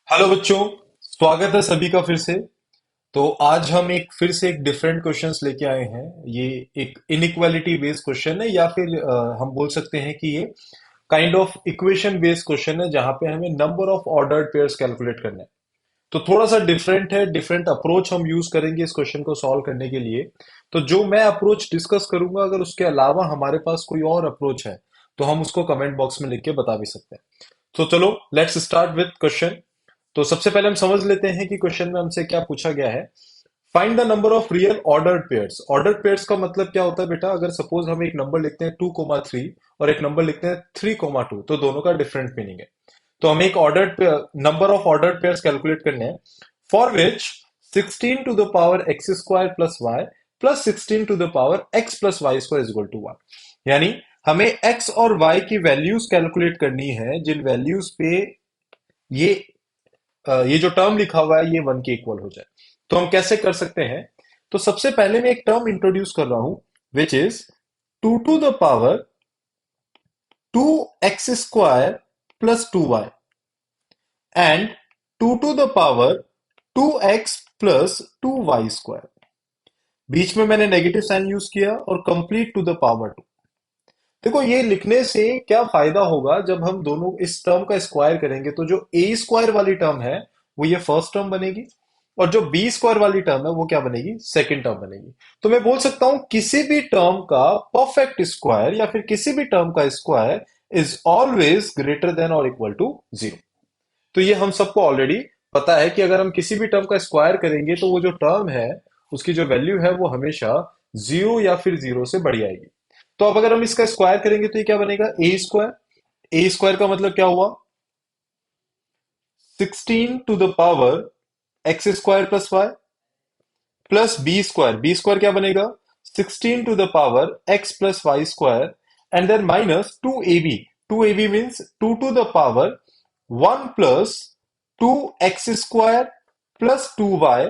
Hello बच्चों। स्वागत है सभी का फिर से। तो आज हम फिर से एक डिफरेंट क्वेश्चंस लेके आए हैं। ये एक इनइक्वालिटी बेस्ड क्वेश्चन है या फिर हम बोल सकते हैं कि ये kind of equation based question है जहां पे हमें number of ordered pairs calculate करना है। तो थोड़ा सा डिफरेंट है, डिफरेंट अप्रोच हम यूज करेंगे इस क्वेश्चन को सॉल्व करने के लिए। तो जो मैं अप्रोच डिस्कस करूंगा, अगर उसके अलावा हमारे पास कोई और अप्रोच है तो हम उसको कमेंट बॉक्स में लिख के बता भी सकते हैं। तो चलो लेट्स स्टार्ट विद क्वेश्चन। तो सबसे पहले हम समझ लेते हैं कि क्वेश्चन में हमसे क्या पूछा गया है। Find the number of real ordered pairs. Ordered pairs का मतलब क्या होता है बेटा? अगर सपोज हम एक नंबर लिखते हैं 2,3 और एक नंबर लिखते हैं 3,2, तो दोनों का डिफरेंट मीनिंग है। तो हमें एक ordered number of ordered pairs calculate करने हैं, for which 16 to the power x square plus y plus 16 to the power x plus y square is equal to 1। यानी हमें एक्स और वाई की वैल्यूज कैलकुलेट करनी है जिन वैल्यूज पे ये ये जो टर्म लिखा हुआ है ये 1 के इक्वल हो जाए। तो हम कैसे कर सकते हैं? तो सबसे पहले मैं एक टर्म इंट्रोड्यूस कर रहा हूं, which is 2 to the power 2x square plus 2y and 2 to the power 2x plus 2y square. बीच में मैंने नेगेटिव साइन यूज किया और कंप्लीट टू द पावर 2। देखो ये लिखने से क्या फायदा होगा, जब हम दोनों इस टर्म का स्क्वायर करेंगे तो जो ए स्क्वायर वाली टर्म है वो ये फर्स्ट टर्म बनेगी, और जो बी स्क्वायर वाली टर्म है वो क्या बनेगी? सेकंड टर्म बनेगी। तो मैं बोल सकता हूं किसी भी टर्म का परफेक्ट स्क्वायर या फिर किसी भी टर्म का square is always greater than और इक्वल टू 0। तो ये हम सबको ऑलरेडी पता है कि अगर हम किसी भी टर्म का स्क्वायर करेंगे तो वो जो टर्म है उसकी जो वैल्यू है वो हमेशा 0 या फिर 0 से बड़ी आएगी। तो अब अगर हम इसका स्क्वायर करेंगे तो ये क्या बनेगा? ए स्क्वायर। ए स्क्वायर का मतलब क्या हुआ? 16 to the power x square plus y plus b square. B square क्या बनेगा? 16 to the power x plus y square and then minus 2ab। 2ab means 2 to the power 1 plus 2x square plus 2y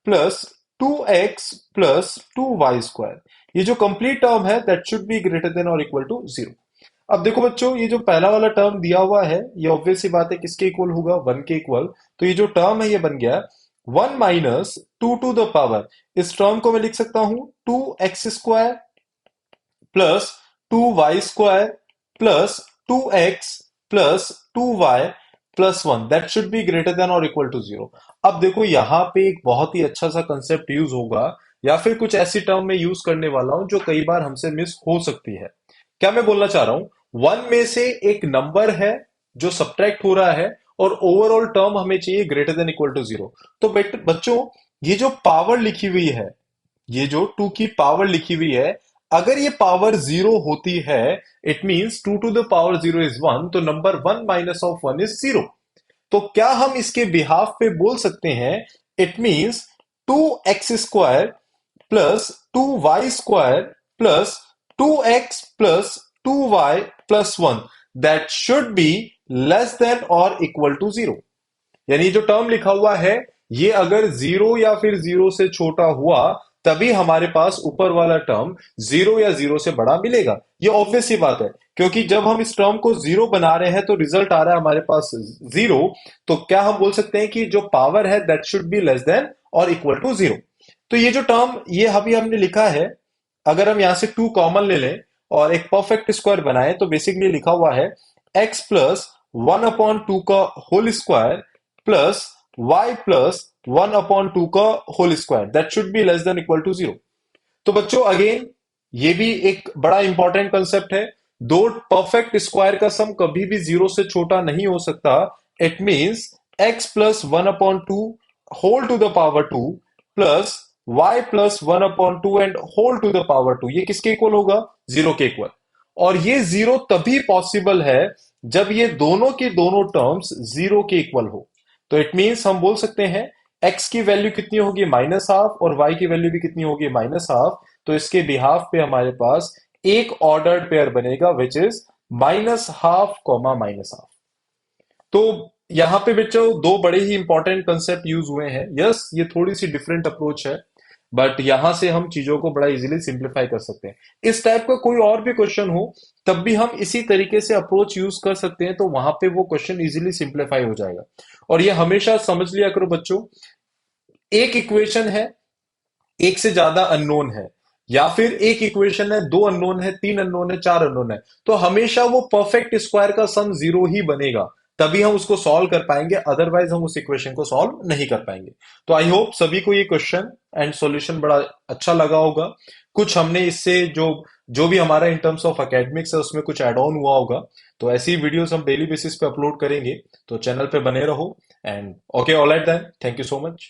plus 2x plus 2y square. ये जो complete term है that should be greater than और equal to 0। अब देखो बच्चों, ये जो पहला वाला टर्म दिया हुआ है ये ऑब्वियस सी बात है किसके इक्वल होगा? 1 के इक्वल। तो ये जो टर्म है ये बन गया 1 माइनस 2 टू द पावर, इस टर्म को मैं लिख सकता हूं 2x square plus 2y square plus 2x plus 2y plus 1 that should be greater than और इक्वल टू 0। अब देखो यहाँ पे एक बहुत ही अच्छा सा कंसेप्ट यूज होगा, या फिर कुछ ऐसी टर्म में यूज करने वाला हूं जो कई बार हमसे मिस हो सकती है। क्या मैं बोलना चाह रहा हूं? 1 में से एक नंबर है जो सब्ट्रैक्ट हो रहा है और ओवरऑल टर्म हमें चाहिए ग्रेटर देन इक्वल टू 0। तो बच्चों, ये जो पावर लिखी हुई है, ये जो 2 की पावर लिखी हुई है, अगर ये पावर 0 होती है, it means 2 to the power 0 is 1, तो नंबर 1 माइनस ऑफ 1 इज 0। तो क्या हम इसके बिहाफ पे बोल सकते हैं it means 2x square plus 2y square plus 2x plus 2y plus 1 that should be less then और इक्वल टू 0। यानी जो टर्म लिखा हुआ है ये अगर 0 या फिर 0 से छोटा हुआ तभी हमारे पास ऊपर वाला टर्म 0 या 0 से बड़ा मिलेगा। ये ऑब्वियस सी बात है, क्योंकि जब हम इस टर्म को 0 बना रहे हैं तो रिजल्ट आ रहा है हमारे पास 0। तो क्या हम बोल सकते हैं कि जो पावर है that should be less then और इक्वल टू 0। तो ये जो टर्म ये अभी हमने लिखा है, अगर हम यहां से 2 कॉमन ले लें और एक परफेक्ट स्क्वायर बनाए तो बेसिकली लिखा हुआ है x प्लस 1/2 का whole square plus y plus 1/2 का whole square that should be less than equal to 0। तो बच्चों अगेन ये भी एक बड़ा इंपॉर्टेंट कंसेप्ट है। दो परफेक्ट स्क्वायर का सम कभी भी 0 से छोटा नहीं हो सकता। It means x plus 1/2 whole to the power 2 plus y plus 1/2 and whole to the power 2, ये किसके इक्वल होगा? 0 के इक्वल। और ये 0 तभी पॉसिबल है जब ये दोनों के दोनों टर्म्स 0 के इक्वल हो। तो इट मींस हम बोल सकते हैं x की वैल्यू कितनी होगी? माइनस हाफ, और y की वैल्यू भी कितनी होगी? Minus half. तो इसके बिहाफ पे हमारे पास एक ऑर्डर्ड पेयर बनेगा which is minus half comma minus half. तो यहां पे बच्चों दो बड़े ही इंपॉर्टेंट कंसेप्ट यूज हुए हैं। यस, ये थोड़ी सी डिफरेंट अप्रोच है, बट यहां से हम चीजों को बड़ा इजीली सिंप्लीफाई कर सकते हैं। इस टाइप का कोई और भी क्वेश्चन हो तब भी हम इसी तरीके से अप्रोच यूज कर सकते हैं, तो वहां पे वो क्वेश्चन इजीली सिंप्लीफाई हो जाएगा। और ये हमेशा समझ लिया करो बच्चों, एक इक्वेशन है, एक से ज्यादा अननोन है, या फिर एक इक्वेशन है, दो अननोन है, तीन अननोन है, चार अननोन है, तो हमेशा वो परफेक्ट स्क्वायर का सम जीरो ही बनेगा, तभी हम उसको सॉल्व कर पाएंगे, अदरवाइज हम उस इक्वेशन को सॉल्व नहीं कर पाएंगे। तो आई होप सभी को ये क्वेश्चन एंड सॉल्यूशन बड़ा अच्छा लगा होगा। कुछ हमने इससे जो जो भी हमारा इन टर्म्स ऑफ एकेडमिक्स है उसमें कुछ एड ऑन हुआ होगा। तो ऐसी वीडियोस हम डेली बेसिस पे अपलोड करेंगे, तो चैनल पे बने रहो। And okay, alright then, thank you so much.